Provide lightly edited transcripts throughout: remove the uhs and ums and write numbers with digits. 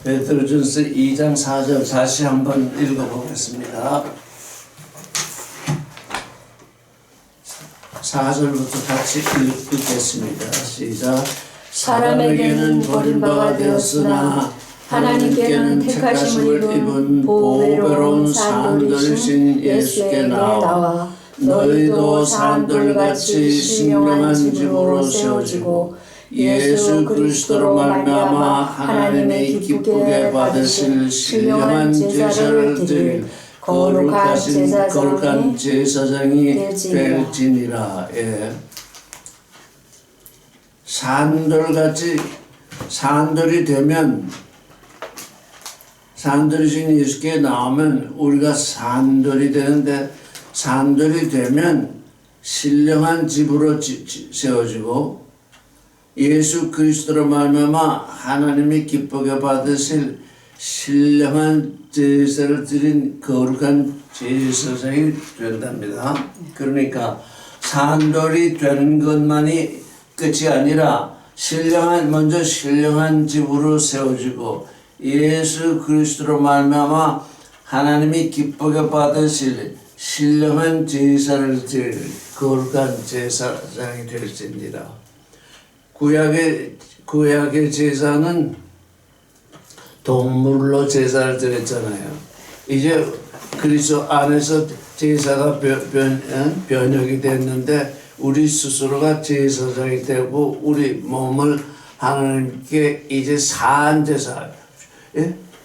베드로전서 2장 4절 다시 한번 읽어보겠습니다. 4절부터 같이 읽겠습니다. 시작. 사람에게는 버림받아 되었으나 하나님께는 택하심을 입은 보배로운 산돌이신 예수께 나와 너희도 산돌같이 신령한 집으로 세워지고 예수 그리스도로 말미암아 하나님의 기쁘게 받으실 신령한 제사를 드릴 거룩한 제사장이 될지니라. 예. 산돌같이 산돌이 되면 산돌이신 예수께 나오면 우리가 산돌이 되는데 산돌이 되면 신령한 집으로 세워지고 예수 그리스도로 말미암아 하나님이 기쁘게 받으실 신령한 제사를 드린 거룩한 제사장이 된답니다. 그러니까 산돌이 되는 것만이 끝이 아니라 먼저 신령한 집으로 세워지고 예수 그리스도로 말미암아 하나님이 기쁘게 받으실 신령한 제사를 드릴 거룩한 제사장이 될지니라. 구약의 제사는 동물로 제사를 드렸잖아요. 이제 그리스도 안에서 제사가 변혁이 됐는데 우리 스스로가 제사장이 되고 우리 몸을 하나님께 이제 산 제사,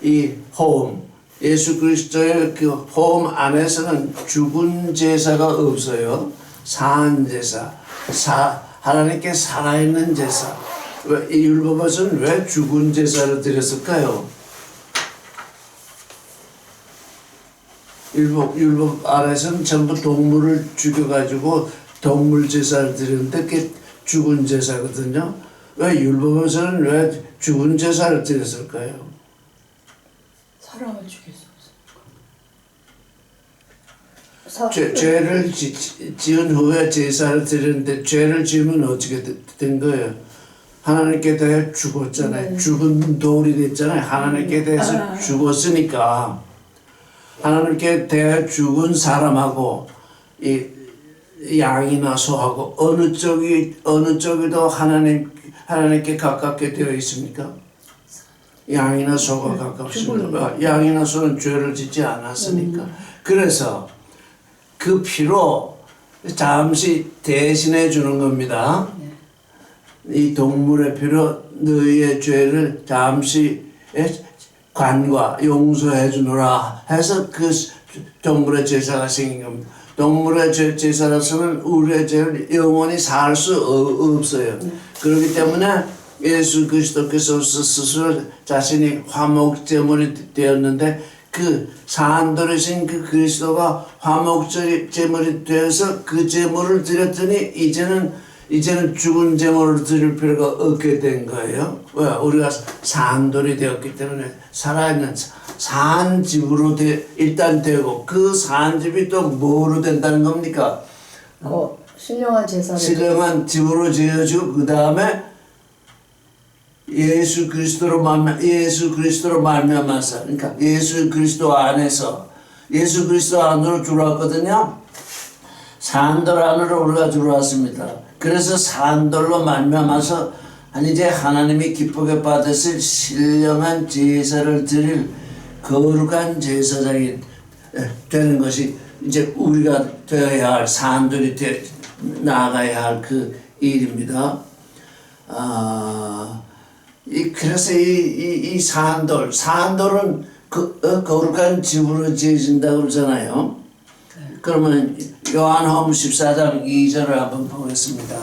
이 호흡, 예수 그리스도의 그 호흡 안에서는 죽은 제사가 없어요. 산 제사, 하나님께 살아있는 제사. 이 율법에서는 왜 죽은 제사를 드렸을까요? 율법 안에서는 전부 동물을 죽여가지고 동물 제사를 드렸는데 그게 죽은 제사거든요. 왜 율법에서는 왜 죽은 제사를 드렸을까요? 사람을 죽일 수 없어요. 죄를 지은 후에 제사를 드렸는데 죄를 지으면 어떻게 된 거예요? 하나님께 대해 죽었잖아요. 죽은 돌이 됐잖아요. 하나님께 대해서 죽었으니까 하나님께 대해 죽은 사람하고 이 양이나 소하고 어느 쪽이 더 하나님께 가깝게 되어 있습니까? 양이나 소가 가깝습니다. 양이나 소는 죄를 짓지 않았으니까. 그래서 그 피로 잠시 대신해 주는 겁니다. 이 동물의 피로 너희의 죄를 잠시 관과 용서해 주노라 해서 그 동물의 제사가 생긴 겁니다. 동물의 제사로서는 우리의 죄를 영원히 살 수 없어요. 그렇기 때문에 예수 그리스도께서 스스로 자신이 화목제물이 되었는데 그 산돌이신 그 그리스도가 화목제물이 되어서 그 제물을 드렸더니 이제는 죽은 제물을 드릴 필요가 없게 된 거예요. 왜? 우리가 산돌이 되었기 때문에 살아있는 산집으로 일단 되고 그 산집이 또 뭐로 된다는 겁니까? 신령한 제사를 신령한 집으로 지어지고 그 다음에 예수 그리스도로 말미암아서 그러니까 예수 그리스도 안에서 예수 그리스도 안으로 들어왔거든요. 산돌 안으로 우리가 들어왔습니다. 그래서 산돌로 말미암아서 이제 하나님이 기쁘게 받으실 신령한 제사를 드릴 거룩한 제사장이 되는 것이 이제 우리가 되어야 할 산돌이 나아가야 할 그 일입니다. 그래서 이 산돌은 거룩한 집으로 지어진다고 그러잖아요. 그러면 요한복음 14장 2절을 한번 보겠습니다.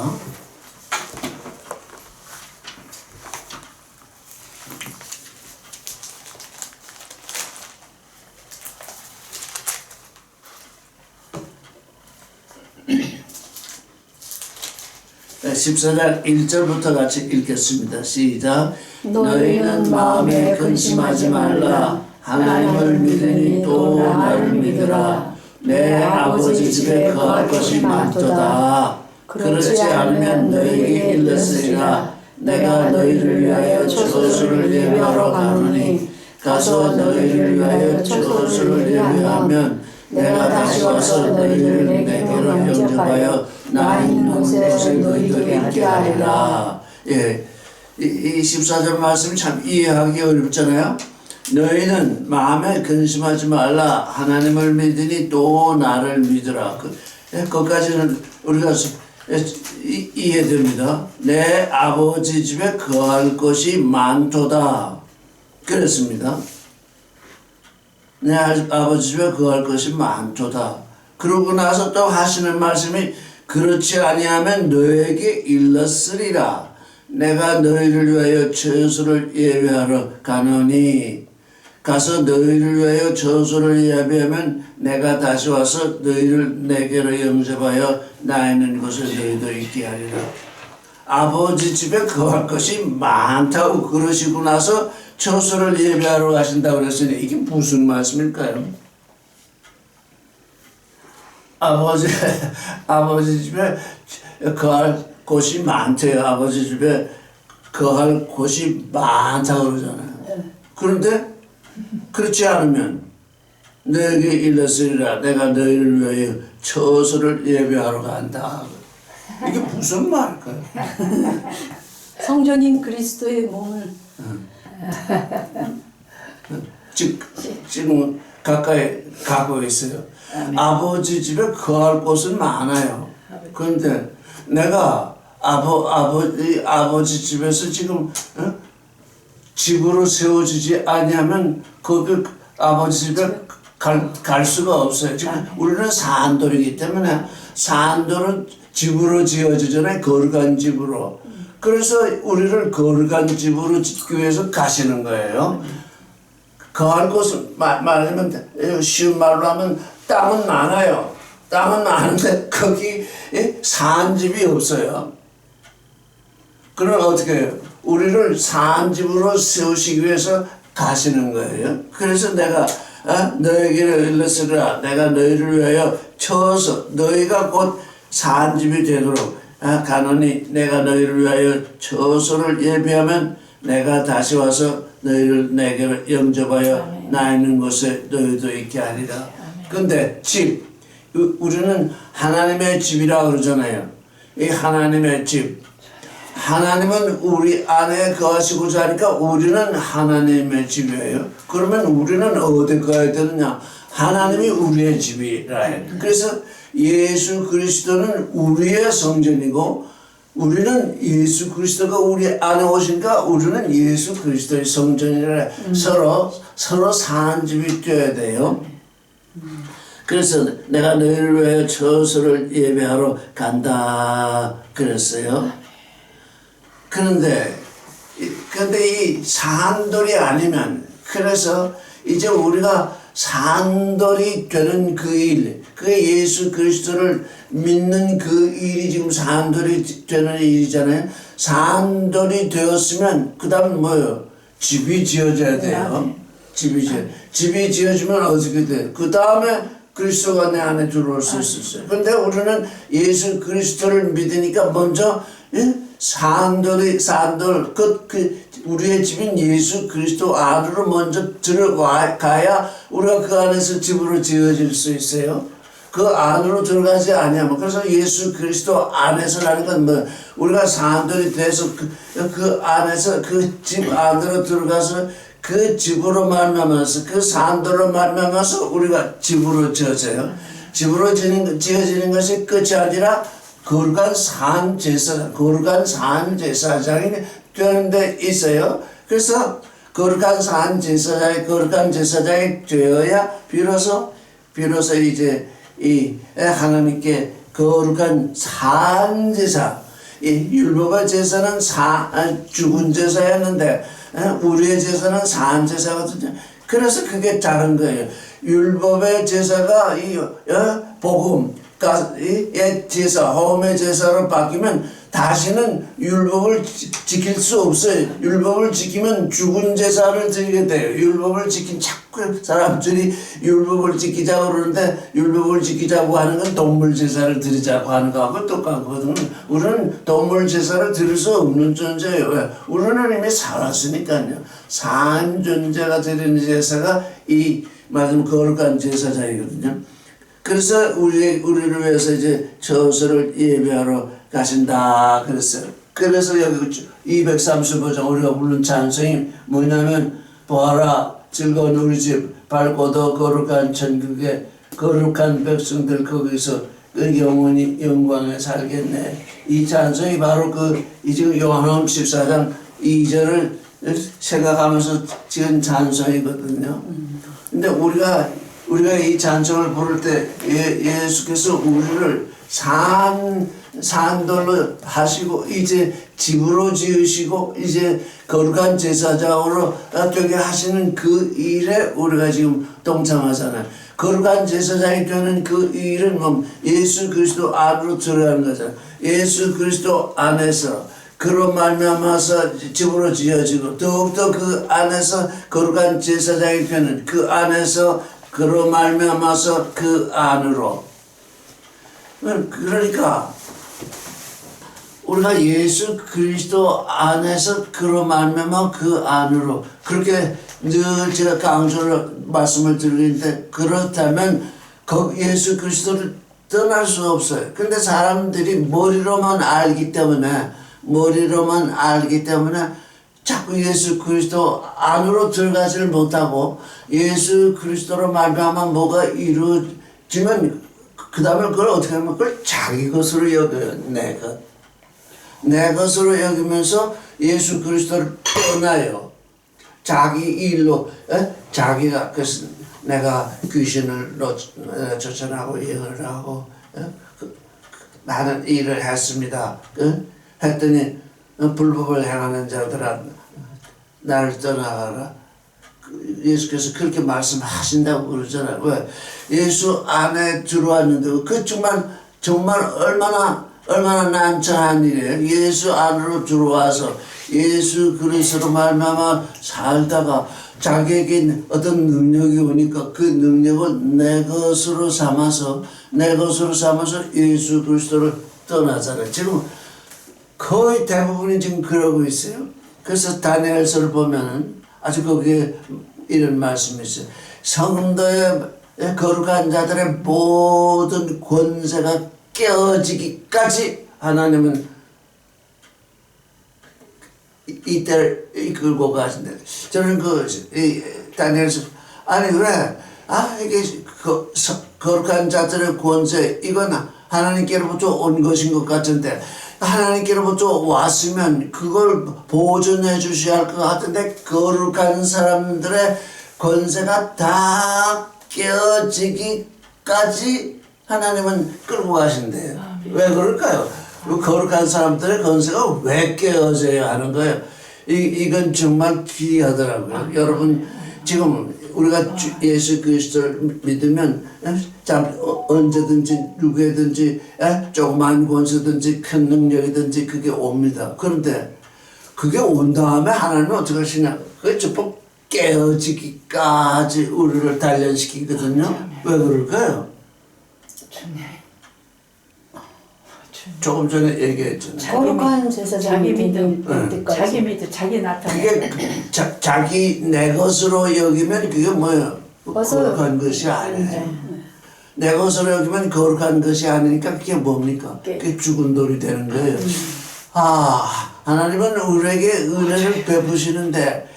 네, 14장 1절부터 같이 읽겠습니다. 시작. 너희는 마음에 근심하지 말라. 하나님을 믿으니 또 나를 믿으라. 내 아버지 집에 거할 것이 많도다. 그렇지 않으면 너희에게 일렀으리라. 내가 너희를 위하여 처소를 예비하러 가노니 가서 너희를 위하여 처소를 예비하면 내가 다시 와서 너희를 내게로 영접하여 나 있는 곳에 너희도 있게 하리라. 예, 이 14절 말씀이 참 이해하기 어렵잖아요. 너희는 마음에 근심하지 말라. 하나님을 믿으니 또 나를 믿으라. 그것까지는 우리가 이해됩니다. 내 아버지 집에 거할 것이 많도다. 그랬습니다. 내 아버지 집에 거할 것이 많도다. 그러고 나서 또 하시는 말씀이 그렇지 아니하면 너에게 일렀으리라. 내가 너희를 위하여 처소를 예비하러 가노니 가서 너희를 위하여 처소를 예비하면 내가 다시 와서 너희를 내게로 영접하여 나 있는 곳에 너희도 있게 하리라. 아버지 집에 거할 것이 많다고 그러시고 나서 처소를 예비하러 가신다고 그랬으니 이게 무슨 말씀일까요? 아버지 집에 거할 곳이 많대요. 아버지 집에 거할 곳이 많다고 그러잖아요. 그런데 그렇지 않으면 너에게 일렀으리라. 내가 너희를 위하여 처소를 예비하러 간다. 이게 무슨 말일까요? 성전인 그리스도의 몸을 지금 가까이 가고 있어요. 아버지 집에 거할 곳은 많아요. 그런데 내가 아버지 집에서 지금 집으로 세워지지 아니하면 거기 아버지 집에 갈 수가 없어요. 지금 우리는 산돌이기 때문에 산돌은 집으로 지어지잖아요. 거룩한 집으로. 그래서 우리를 거룩한 집으로 짓기 위해서 가시는 거예요. 거할 곳은 말하면 쉬운 말로 하면 땅은 많아요. 땅은 많은데 거기 산집이 없어요. 그럼 어떻게 해요? 우리를 산집으로 세우시기 위해서 가시는 거예요. 그래서 내가 너에게를 일렀으리라. 내가 너희를 위하여 처소 너희가 곧 산집이 되도록 가노니 내가 너희를 위하여 처소를 예비하면 내가 다시 와서 너희를 내게로 영접하여 나 있는 곳에 너희도 있게 하리라. 근데 집 우리는 하나님의 집이라 그러잖아요. 이 하나님의 집 하나님은 우리 안에 거하시고자 하니까 우리는 하나님의 집이에요. 그러면 우리는 어디 가야 되느냐? 하나님이 우리의 집이라 해요. 그래서 예수 그리스도는 우리의 성전이고 우리는 예수 그리스도가 우리 안에 오시니까 우리는 예수 그리스도의 성전이라 서로 사는 집이 되어야 돼요. 그래서 내가 너희를 위하여 처소를 예배하러 간다 그랬어요. 그런데 이 산돌이 아니면 그래서 이제 우리가 산돌이 되는 그 일, 그 예수 그리스도를 믿는 그 일이 지금 산돌이 되는 일이잖아요. 산돌이 되었으면 그 다음은 뭐예요? 집이 지어져야 돼요. 집이 지어지면 어떻게 돼요? 그 다음에 그리스도가 내 안에 들어올 수 있었어요. 근데 우리는 예수 그리스도를 믿으니까 먼저 산돌 우리의 집인 예수 그리스도 안으로 먼저 들어가야 우리가 그 안에서 집으로 지어질 수 있어요. 그 안으로 들어가지 아니하면 그래서 예수 그리스도 안에서라는 건 뭐 우리가 산돌이 돼서 그 안에서 그 집 안으로 들어가서 그 집으로 만나면서 그 산돌로 만나면서 우리가 집으로 지어져요. 집으로 지어지는 것이 끝이 아니라 거룩한 산 제사장이 되는 데 있어요. 그래서 거룩한 제사장이 되어야 비로소 이제 이 하나님께 거룩한 산 제사, 이 율법의 제사는 죽은 제사였는데 우리의 제사는 산 제사거든요. 그래서 그게 다른 거예요. 율법의 제사가 이 복음 의 제사, 호음의 제사로 바뀌면 다시는 율법을 지킬 수 없어요. 율법을 지키면 죽은 제사를 드리게 돼요. 율법을 지킨 자꾸 사람들이 율법을 지키자고 그러는데 율법을 지키자고 하는 건 동물 제사를 드리자고 하는 거하고 똑같거든요. 우리는 동물 제사를 드릴 수 없는 존재예요. 왜? 우리는 이미 살았으니까요. 산 존재가 드리는 제사가 이 말하자면 거룩한 제사장이거든요. 그래서 우리를 위해서 이제 저수를 예배하러 가신다 그랬어요. 그래서 여기 235장 우리가 부른 찬송이 뭐냐면 보아라 즐거운 우리 집 밝고도 거룩한 천국에 거룩한 백성들 거기서 그 영원히 영광에 살겠네. 이 찬송이 바로 이 지금 요한복음 14장 2절을 생각하면서 지은 찬송이거든요. 근데 우리가 이 찬송을 부를 때 예수께서 우리를 산돌로 하시고 이제 집으로 지으시고 이제 거룩한 제사장으로 되게 하시는 그 일에 우리가 지금 동참하잖아요. 거룩한 제사장이 되는 그 일은 예수 그리스도 안으로 들어가는 거잖아요. 예수 그리스도 안에서 그로 말미암아서 집으로 지어지고 더욱더 그 안에서 거룩한 제사장이 되는 그 안에서 그로 말미암아서 그 안으로. 그러니까 우리가 예수 그리스도 안에서 그로 말미암아 그 안으로 그렇게 늘 제가 강조를 말씀을 드리는데 그렇다면 예수 그리스도를 떠날 수 없어요. 근데 사람들이 머리로만 알기 때문에 자꾸 예수 그리스도 안으로 들어가지를 못하고 예수 그리스도로 말미암아 뭐가 이루어지면 그 다음에 그걸 어떻게 하면 그걸 자기 것으로 여겨요. 내 것으로 여기면서 예수 그리스도를 떠나요. 자기 일로 자기가 그래서 내가 귀신을 쫓아나고 예언을 하고 많은 일을 했습니다. 했더니 불법을 행하는 자들아 나를 떠나가라. 예수께서 그렇게 말씀하신다고 그러잖아요. 왜? 예수 안에 들어왔는데 그 정말 얼마나 난처한 일이에요. 예수 안으로 들어와서 예수 그리스도로 말미암아 살다가 자기에게 어떤 능력이 오니까 그 능력을 내 것으로 삼아서 예수 그리스도를 떠나잖아요. 지금 거의 대부분이 지금 그러고 있어요. 그래서 다니엘서를 보면 아주 거기에 이런 말씀이 있어요. 성도의 거룩한 자들의 모든 권세가 깨어지기까지 하나님은 이때를 이끌고 가신다. 저는 다니엘서 아니 그래 이게 거룩한 자들의 권세 이건 하나님께로부터 온 것인 것 같은데 하나님께로부터 왔으면 그걸 보존해 주셔야 할 것 같은데 거룩한 사람들의 권세가 다 깨어지기까지 하나님은 끌고 가신대요. 왜 그럴까요? 거룩한 사람들의 권세가 왜 깨어져야 하는 거예요? 이건 정말 귀하더라고요. 여러분 지금 우리가 예수 그리스도를 믿으면 언제든지 누구든지 조그만 권세든지 큰 능력이든지 그게 옵니다. 그런데 그게 온 다음에 하나님은 어떻게 하시냐? 그게 전부 깨어지기까지 우리를 단련시키거든요. 왜 그럴까요? 조금 전에 얘기했잖아요. 거룩한 제사장이 자기 믿음, 때까지. 자기 믿음, 자기 나타내. 그게 자기 내 것으로 여기면 그게 뭐예요? 거룩한 것이 아니에요. 내 것으로 여기면 거룩한 것이 아니니까 그게 뭡니까? 그게 죽은 돌이 되는 거예요. 하나님은 우리에게 은혜를 베푸시는데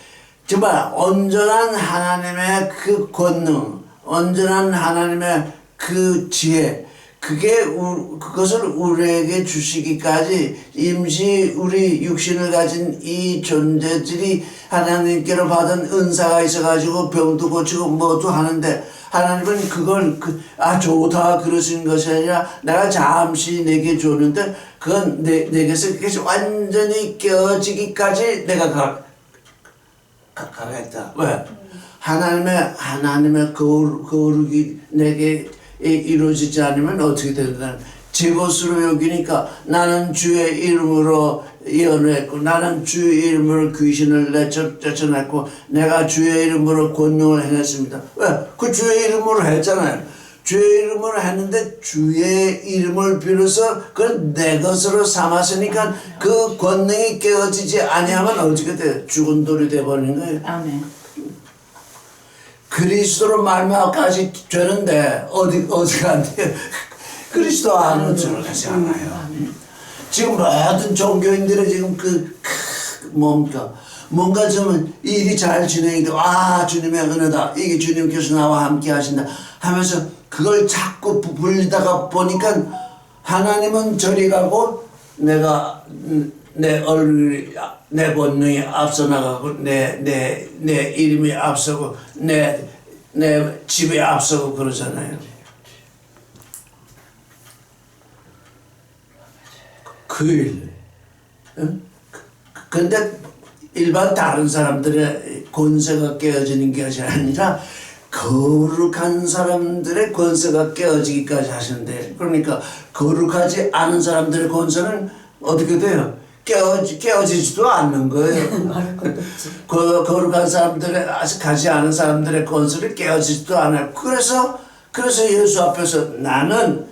정말 온전한 하나님의 그 권능, 온전한 하나님의 그 지혜, 그것을 우리에게 주시기까지 임시 우리 육신을 가진 이 존재들이 하나님께로 받은 은사가 있어가지고 병도 고치고 뭐도 하는데 하나님은 그걸 좋다 그러시는 것이 아니라 내가 잠시 내게 줬는데 그건 내게서 그것이 완전히 깨어지기까지 내가 가겠다. 왜? 하나님의 거룩이 내게 이루어지지 않으면 어떻게 된다? 제 것으로 여기니까 나는 주의 이름으로 예언했고 나는 주의 이름으로 귀신을 쫓아냈고 내가 주의 이름으로 권능을 행했습니다. 왜? 그 주의 이름으로 했잖아요. 주의 이름으로 했는데 주의 이름을 빌어서 그걸 내 것으로 삼았으니까 그 권능이 깨어지지 아니하면 어떻게 돼요? 죽은 돌이 돼버리는 거예요. 아멘. 그리스도로 말미암아까지 되는데 어디가 안 돼요? 그리스도 안으로 들어가지 않아요. 지금 모든 종교인들의 지금 뭔가 좀 일이 잘 진행이 돼. 주님의 은혜다. 이게 주님께서 나와 함께 하신다 하면서 그걸 자꾸 불리다가 보니까 하나님은 저리 가고 내가 내 얼굴이 내 본능이 앞서 나가고 내 이름이 앞서고 내 집에 앞서고 그러잖아요. 그 일. 근데 일반 다른 사람들의 권세가 깨어지는 것이 아니라 거룩한 사람들의 권세가 깨어지기까지 하시는데, 그러니까 거룩하지 않은 사람들의 권세는 어떻게 돼요? 깨어지지도 않는 거예요. 거룩한 사람들의 가지 않은 사람들의 권세를 깨어지지도 않아요. 그래서 예수 앞에서 나는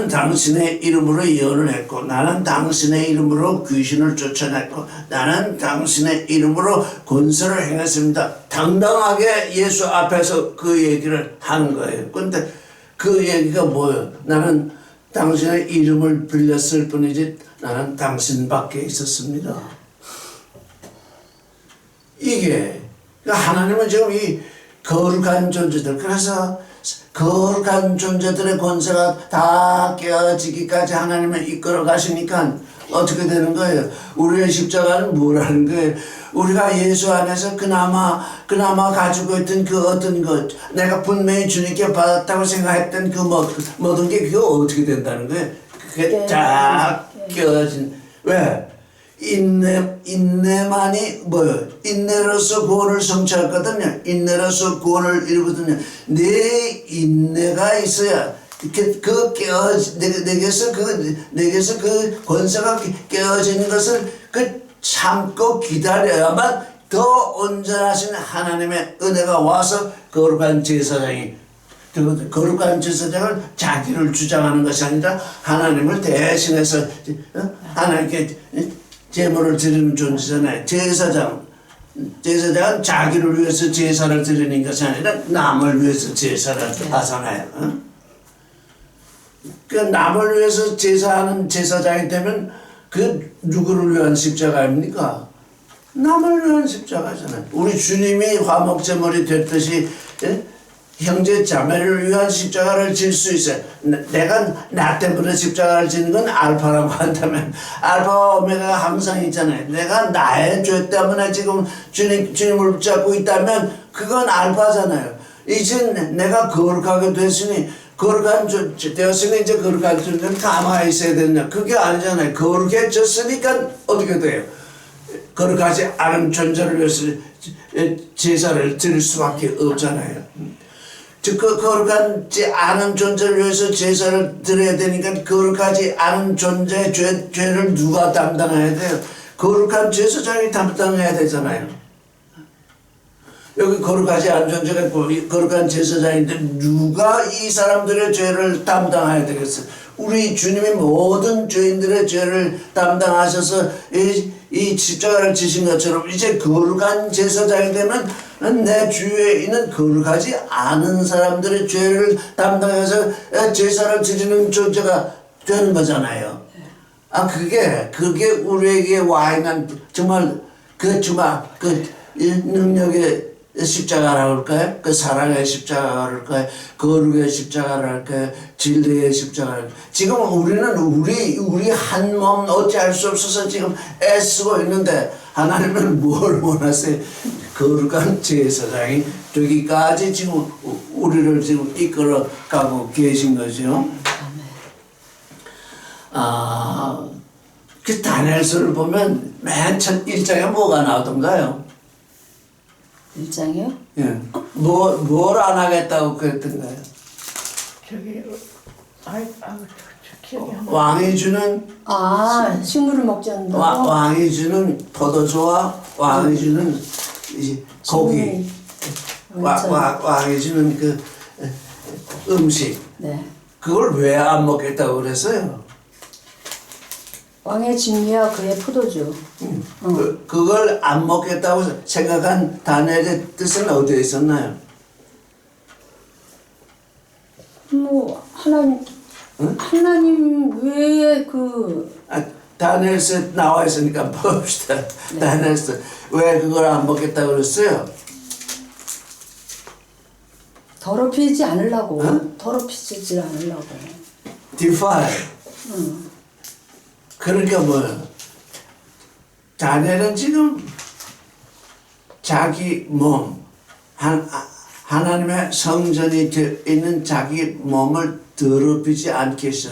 당신의 이름으로 예언을 했고 나는 당신의 이름으로 귀신을 쫓아냈고 나는 당신의 이름으로 권세를 행했습니다. 당당하게 예수 앞에서 그 얘기를 하는 거예요. 그런데 그 얘기가 뭐예요? 나는 당신의 이름을 빌렸을 뿐이지 나는 당신밖에 있었습니다. 이게 하나님은 지금 이 거룩한 존재들, 그래서 거룩한 존재들의 권세가 다 깨어지기까지 하나님을 이끌어 가시니까 어떻게 되는 거예요? 우리의 십자가는 뭐라는 거예요? 우리가 예수 안에서 그나마 가지고 있던 그 어떤 것, 내가 분명히 주님께 받았다고 생각했던 그 모든 게 그게 어떻게 된다는 거예요? 그게 다 깨어진. 왜? 인내만이 뭐예요? 인내로서 구원을 성취하거든요. 인내로서 구원을 이루거든요. 내 인내가 있어야 내게서 그 권세가 깨어지는 것을 참고 기다려야만 더 온전하신 하나님의 은혜가 와서 거룩한 제사장이 되거든요. 거룩한 제사장은 자기를 주장하는 것이 아니라 하나님을 대신해서 하나님께 제물을 드리는 존재잖아요. 제사장은 자기를 위해서 제사를 드리는 것이 아니라 남을 위해서 제사를 하잖아요. 그 남을 위해서 제사하는 제사장이 되면 그 누구를 위한 십자가입니까? 남을 위한 십자가잖아요. 우리 주님이 화목제물이 됐듯이 형제 자매를 위한 십자가를 질 수 있어요. 내가 나 때문에 십자가를 지는 건 알파라고 한다면 알파와 오메가가 항상 있잖아요. 내가 나의 죄 때문에 지금 주님을 붙잡고 있다면 그건 알파잖아요. 이제 내가 거룩하게 됐으니 이제 거룩한 존재는 가만히 있어야 되냐? 그게 아니잖아요. 거룩해졌으니까 어떻게 돼요? 거룩하지 않은 존재를 위해서 제사를 드릴 수밖에 없잖아요. 즉 거룩하지 않은 존재를 위해서 제사를 드려야 되니까 거룩하지 않은 존재의 죄를 누가 담당해야 돼요? 거룩한 제사장이 담당해야 되잖아요. 여기 거룩하지 않은 존재가 있고 거룩한 제사장인데 누가 이 사람들의 죄를 담당해야 되겠어요? 우리 주님이 모든 죄인들의 죄를 담당하셔서 이 십자가를 지신 것처럼 이제 거룩한 제사장이 되면 내 주위에 있는 거룩하지 않은 사람들의 죄를 담당해서 제사를 드리는 존재가 되는 거잖아요. 그게 우리에게 와 있는 정말 그 능력의 십자가라고 할까요? 그 사랑의 십자가라고 할까요? 거룩의 십자가라고 할까요? 진리의 십자가라고 할까요? 지금 우리는 우리 한 몸 어찌할 수 없어서 지금 애쓰고 있는데 하나님은 뭘 원하세요? 거룩한 제사장이 되기까지 지금 우리를 지금 이끌어 가고 계신 거죠. 그 다니엘서를 보면 맨 첫 1장에 뭐가 나오던가요? 1장이요? 예. 뭘 안 하겠다고 그랬던가요? 저기, 아이고, 왕이 주는 식물을 먹지 않는다고? 왕이 주는 포도주와 왕이 주는 이 고기, 왕이 주는 그 음식, 네. 그걸 왜 안 먹겠다고 그랬어요? 왕의 진미와 그의 포도주. 그걸 안 먹겠다고 생각한 다니엘의 뜻은 어디에 있었나요? 뭐 하나님 왜 다니엘서에 나와 있으니까 봅시다. 다니엘서 왜 그걸 안 먹겠다고 그랬어요? 더럽히지 않으려고. 더럽히지 않으려고. defile. 그러니까 뭐예요? 다니엘은 지금 자기 몸, 하나님의 성전이 있는 자기 몸을 더럽히지 않기 위해서,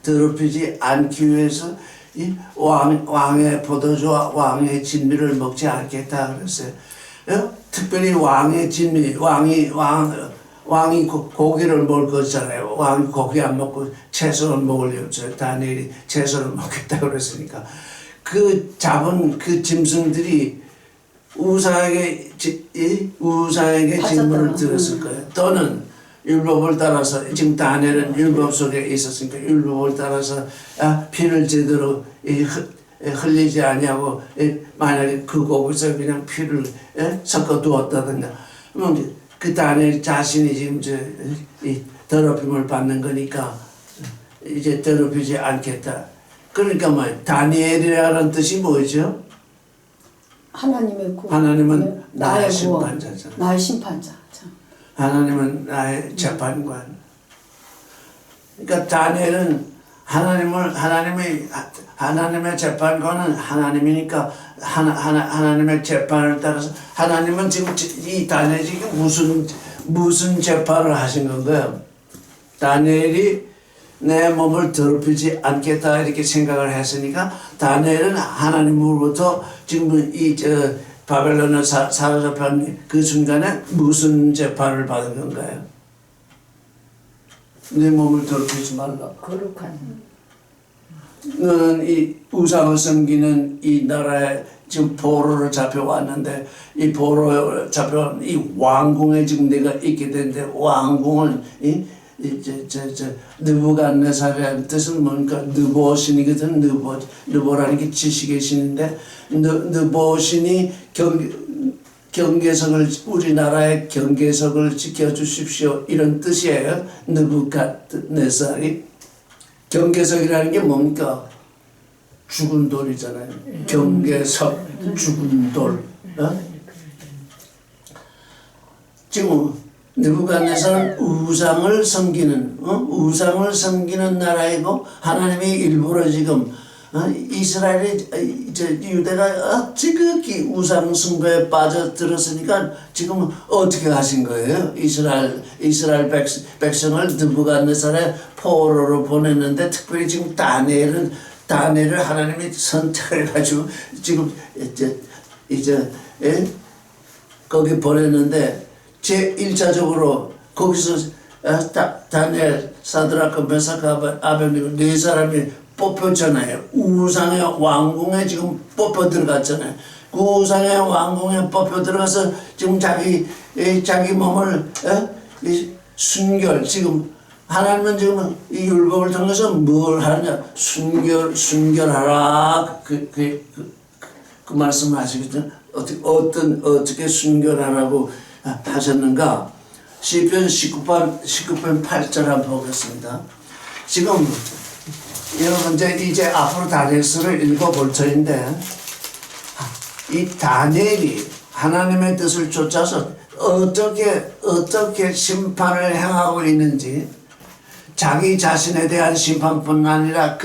더럽히지 않기 위해서 이 왕의 포도주와 왕의 진미를 먹지 않겠다 그랬어요. 특별히 왕의 진미, 왕이 고기를 먹을 거잖아요. 왕이 고기 안 먹고 채소를 먹으려고 다니엘이 채소를 먹겠다고 그랬으니까 그 잡은 그 짐승들이 우상에게 직분을 들었을 거예요. 또는 율법을 따라서 지금 다니엘은 율법 속에 있었으니까 율법을 따라서 피를 제대로 흘리지 아니하고 만약에 그 고기에서 그냥 피를 섞어 두었다든가 그 다니엘 자신이 지금 더럽힘을 받는 거니까 이제 더럽히지 않겠다. 그러니까 뭐 다니엘이라는 뜻이 뭐죠? 하나님의 하나님은 나의 구원. 심판자잖아. 나의 심판자. 참. 하나님은 나의 재판관. 그러니까 다니엘은 하나님의 재판관은 하나님이니까 하나님의 재판을 따라서 하나님은 지금 이 다니엘이 무슨 재판을 하신 건가요? 다니엘이 내 몸을 더럽히지 않겠다 이렇게 생각을 했으니까 다니엘은 하나님으로부터 지금 바벨론에 사로잡힌 그 순간에 무슨 재판을 받은 건가요? 내 몸을 더럽히지 말라. 거룩한. 너는 이 우상을 섬기는 이 나라에 지금 포로로 잡혀왔는데 이 포로로 잡혀온 이 왕궁에 지금 내가 있게 됐는데 왕궁을 느부갓네살이라는 뜻은 뭔가 느보신이거든. 느보라는 게 지식의 신인데 느보신이 경계석을 우리나라의 경계석을 지켜주십시오 이런 뜻이에요. 느부갓네살이 경계석이라는 게 뭡니까? 죽은 돌이잖아요. 경계석, 죽은 돌. 지금 느부갓네살은 우상을 섬기는 나라이고 하나님이 일부러 지금 이스라엘이 유대가 지극히 우상 숭배에 빠져들었으니까 지금 어떻게 하신 거예요? 이스라엘 백성을 느부갓네살의 포로로 보냈는데 특별히 지금 다니엘을 하나님이 선택해가지고 지금 이제 거기 보냈는데 제1차적으로 거기서 다니엘, 사드락과 메사카, 아벨니고 네 사람이 뽑혔잖아요. 우상의 왕궁에 지금 뽑혀 들어갔잖아요. 그 우상의 왕궁에 뽑혀 들어가서 지금 자기 몸을 순결 지금 하나님은 지금 이 율법을 통해서 뭘 하느냐 순결하라 그 말씀을 하시거든요. 어떻게 순결하라고 하셨는가? 시편 19편 8절 한번 보겠습니다. 지금 여러분 이제 앞으로 다니엘서를 읽어볼 터인데 이 다니엘이 하나님의 뜻을 쫓아서 어떻게 심판을 행하고 있는지 자기 자신에 대한 심판뿐 아니라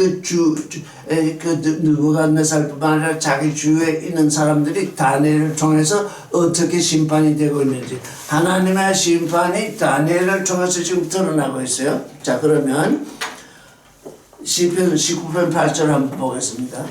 느부갓네살뿐만 아니라 자기 주위에 있는 사람들이 다니엘을 통해서 어떻게 심판이 되고 있는지 하나님의 심판이 다니엘을 통해서 지금 드러나고 있어요. 자, 그러면 시편 19편 8절 한번 보겠습니다.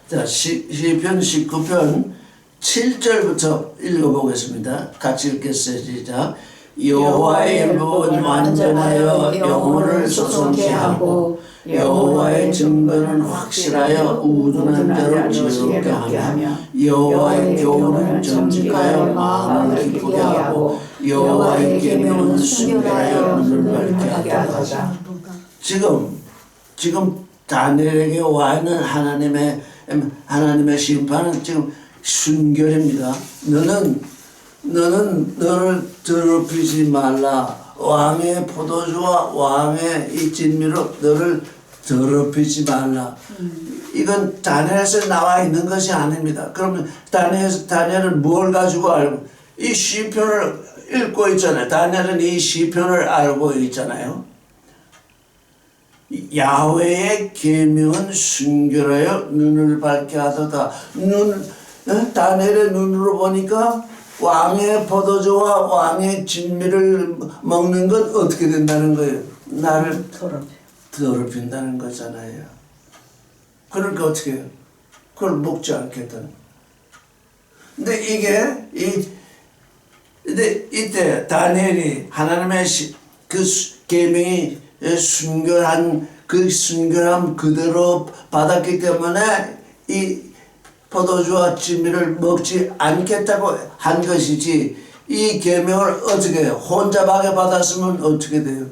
자, 시편 19편 7절부터 읽어보겠습니다. 같이 읽겠어요. 시작. 여호와의 율법은 완전하여 영혼을 솟게 하고 여호와의 증거는 확실하여 우둔한 자를 지혜롭게 하며 여호와의 교훈은 정직하여 마음을 기쁘게 하고 여호와의 계명은 순결하여 눈을 밝게 하도다. 지금 다니엘에게 와 있는 하나님의 심판은 지금 순결입니다. 너는 너를 더럽히지 말라. 왕의 포도주와 왕의 이 진미로 너를 더럽히지 말라. 이건 다니엘에서 나와 있는 것이 아닙니다. 그러면 다니엘은 뭘 가지고 알고 이 시편을 읽고 있잖아요. 다니엘은 이 시편을 알고 있잖아요. 야훼의 계명은 순결하여 눈을 밝게 하도다. 다니엘의 눈으로 보니까 왕의 포도주와 왕의 진미를 먹는 건 어떻게 된다는 거예요? 나를 더럽힌다는 거잖아요. 그러니까 어떻게 해요? 그걸 먹지 않겠다는. 근데 이때 다니엘이 하나님의 그 계명이 순결한 그 순결함 그대로 받았기 때문에 이 포도주와 진미를 먹지 않겠다고 한 것이지, 이 계명을 어떻게 해요? 혼자 받았으면 어떻게 돼요?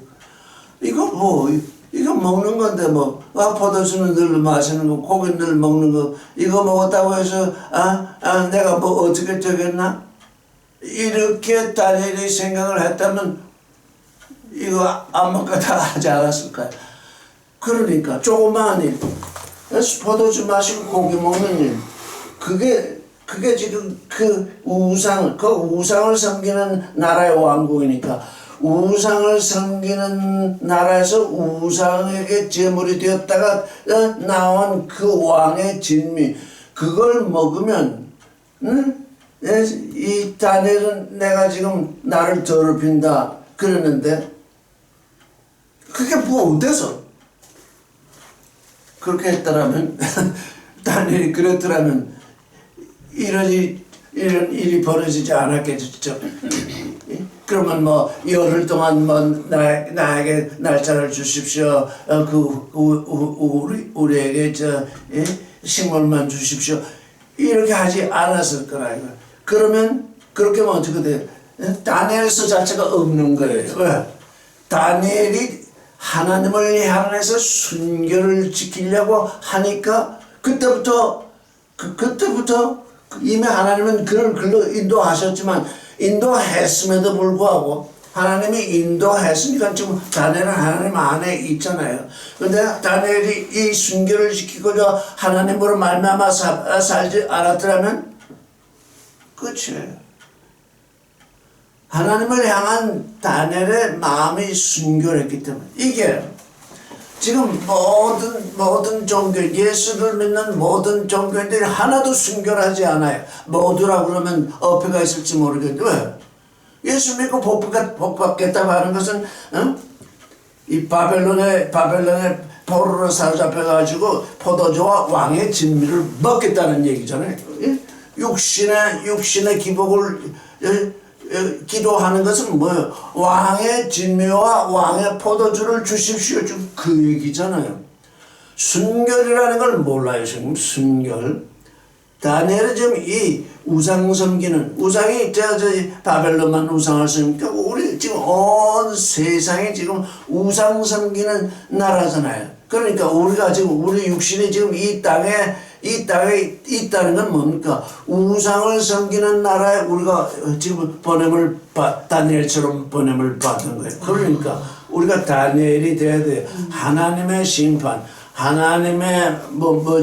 이거 먹는 건데 포도주는 늘 마시는 거, 고기 늘 먹는 거, 이거 먹었다고 해서 내가 어떻게 되겠나? 이렇게 다니엘이 생각을 했다면 이거 아무것도 하지 않았을까요? 그러니까 조그마한 일, 포도주 마시고 고기 먹는 일, 그게 지금 그 우상을 섬기는 나라의 왕국이니까, 우상을 섬기는 나라에서 우상에게 제물이 되었다가 나온 그 왕의 진미, 그걸 먹으면 이 다니엘은 내가 지금 나를 더럽힌다 그러는데, 그게 어때서 그렇게 했더라면 다니엘이 그랬더라면 이런 일이 벌어지지 않았겠죠. 그러면 열흘 동안 나에게 날짜를 주십시오. 우리에게 식물만 주십시오. 이렇게 하지 않았을 거라. 그러면 그렇게 하면 어떻게 돼요? 다니엘서 자체가 없는 거예요. 왜? 다니엘이 하나님을 향해서 순결을 지키려고 하니까 그때부터 이미 하나님은 그를 글로 인도하셨지만, 인도했음에도 불구하고 하나님이 인도했으니까 지금 다니엘은 하나님 안에 있잖아요. 근데 다니엘이 이 순결을 지키고자 하나님으로 말미암아 살지 않았더라면 끝이에요. 하나님을 향한 다니엘의 마음이 순결했기 때문에, 이게 지금 모든 종교, 예수를 믿는 모든 종교인들이 하나도 순결하지 않아요. 모두라고 그러면 어폐가 있을지 모르겠는데, 왜? 예수 믿고 복 받겠다고 하는 것은 이 바벨론의 포로로 사로잡혀가지고 포도주와 왕의 진미를 먹겠다는 얘기잖아요. 육신의 기복을 기도하는 것은 뭐예요? 왕의 진미와 왕의 포도주를 주십시오. 그 얘기잖아요. 순결이라는 걸 몰라요, 지금. 순결. 다니엘은 지금 이 우상 섬기는, 우상이 바벨론만 우상을 섬기니까 우리 지금 온 세상이 지금 우상 섬기는 나라잖아요. 그러니까 우리가 지금 우리 육신이 지금 이 땅에 있다는 건 뭡니까? 우상을 섬기는 나라에 우리가 지금 다니엘처럼 번냄을 받은 거예요. 그러니까 우리가 다니엘이 돼야 돼요. 하나님의 심판, 하나님의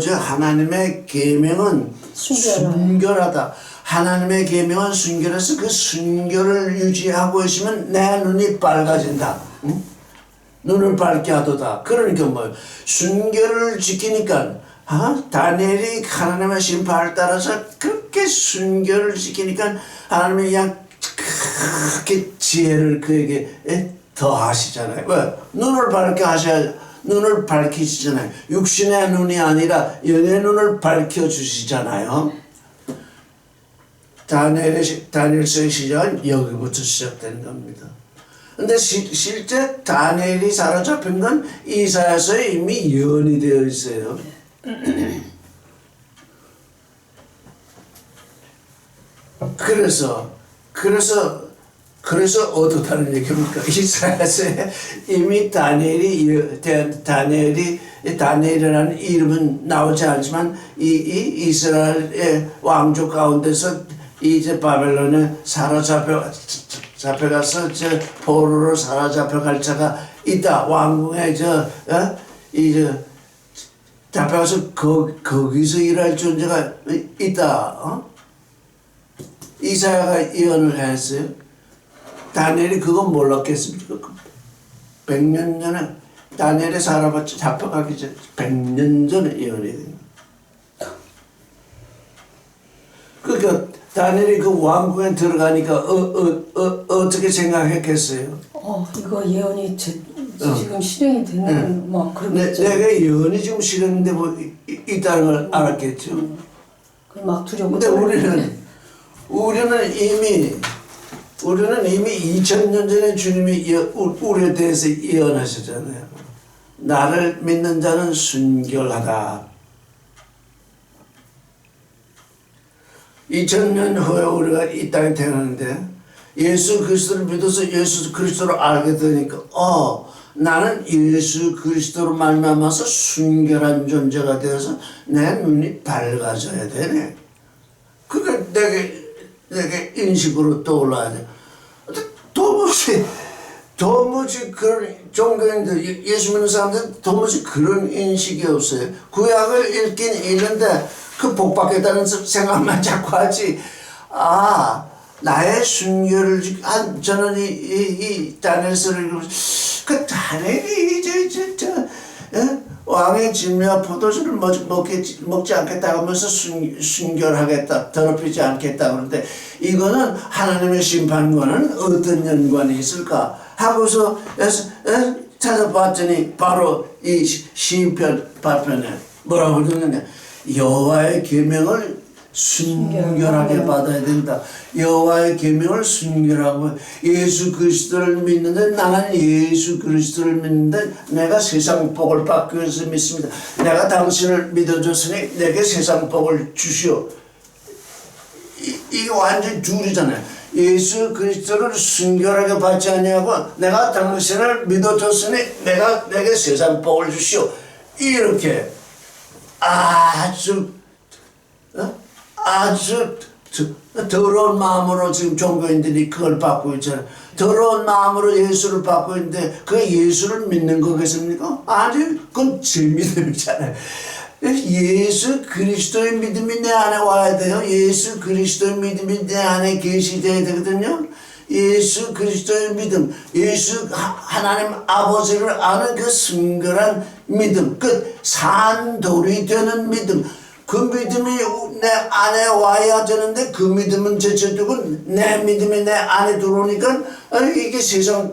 하나님의 계명은 순결하다. 하나님의 계명은 순결해서 그 순결을 유지하고 있으면 내 눈이 빨개진다. 응? 눈을 밝게 하도다. 그러니까 순결을 지키니까, 다니엘이 하나님의 심판을 따라서 그렇게 순결을 지키니까 하나님이 그냥 크게 지혜를 그에게 더하시잖아요. 왜? 눈을 밝게 하셔야 눈을 밝히시잖아요. 육신의 눈이 아니라 영의 눈을 밝혀주시잖아요. 다니엘서의 시작은 여기부터 시작된 겁니다. 근데 실제 다니엘이 사로잡힌 건 이사야서에 이미 예언이 되어 있어요. 그래서 어떻다는 얘기입니까? 이사야서에 이미 다니엘이라는 이름은 나오지 않지만 이 이스라엘의 왕족 가운데서 이제 바벨론에 사로잡혀가서 포로로 사로잡혀갈 자가 있다. 왕궁에 잡혀가서 거기서 일할 존재가 있다. 이사야가 예언을 했어요. 다니엘이 그건 몰랐겠습니까? 100년 전에 다니엘이 잡혀가기 전에 100년 전에 예언이 된 거예요. 그러니까 다니엘이 그 왕궁에 들어가니까 어떻게 생각했겠어요? 이거 예언이 지금 실행이 되는 막 그러겠죠. 내가 예언이 지금 실행돼 있다는 걸 알았겠죠. 막 두려워. 근데 우리는 이미 2000년 전에 주님이 우리에 대해서 예언하셨잖아요. 나를 믿는 자는 순결하다. 2000년 후에 우리가 이 땅에 태어났는데 예수 그리스도를 믿어서 예수 그리스도를 알게 되니까 나는 예수 그리스도로 말미암아서 순결한 존재가 되어서 내 눈이 밝아져야 되네. 그게 내게 인식으로 떠올라야 돼. 도무지 그런 종교인들, 예수 믿는 사람들은 도무지 그런 인식이 없어요. 구약을 읽긴 읽는데 그 복 받겠다는 생각만 자꾸 하지. 나의 순결을 저는 이 다니엘서를 읽으면서 그 다니엘이 왕의 진미와 포도주를 먹지 않겠다 하면서 순결하겠다, 더럽히지 않겠다 그러는데 이거는 하나님의 심판과는 어떤 연관이 있을까 하고서 찾아봤더니 바로 이 시편 발표에 뭐라고 그러느냐. 여호와의 계명을 순결하게 받아야 된다. 여호와의 계명을 순결하고 예수 그리스도를 믿는데 나는 예수 그리스도를 믿는데 내가 세상 복을 받기 위해서 믿습니다. 내가 당신을 믿어줬으니 내게 세상 복을 주시오. 이게 완전히 둘이잖아요. 예수 그리스도를 순결하게 받지 아니하고 내가 당신을 믿어줬으니 내게 세상 복을 주시오. 이렇게 아주 더러운 마음으로 지금 종교인들이 그걸 받고 있잖아요. 더러운 마음으로 예수를 받고 있는데 그 예수를 믿는 거겠습니까? 아니, 그건 제 믿음이잖아요. 예수 그리스도의 믿음이 내 안에 와야 돼요. 예수 그리스도의 믿음이 내 안에 계시돼야 되거든요. 예수 그리스도의 믿음, 예수 하나님 아버지를 아는 그 순결한 믿음, 그 산돌이 되는 믿음, 그 믿음이 내 안에 와야 되는데 그 믿음은 제쳐두고 내 믿음이 내 안에 들어오니까 이게 세상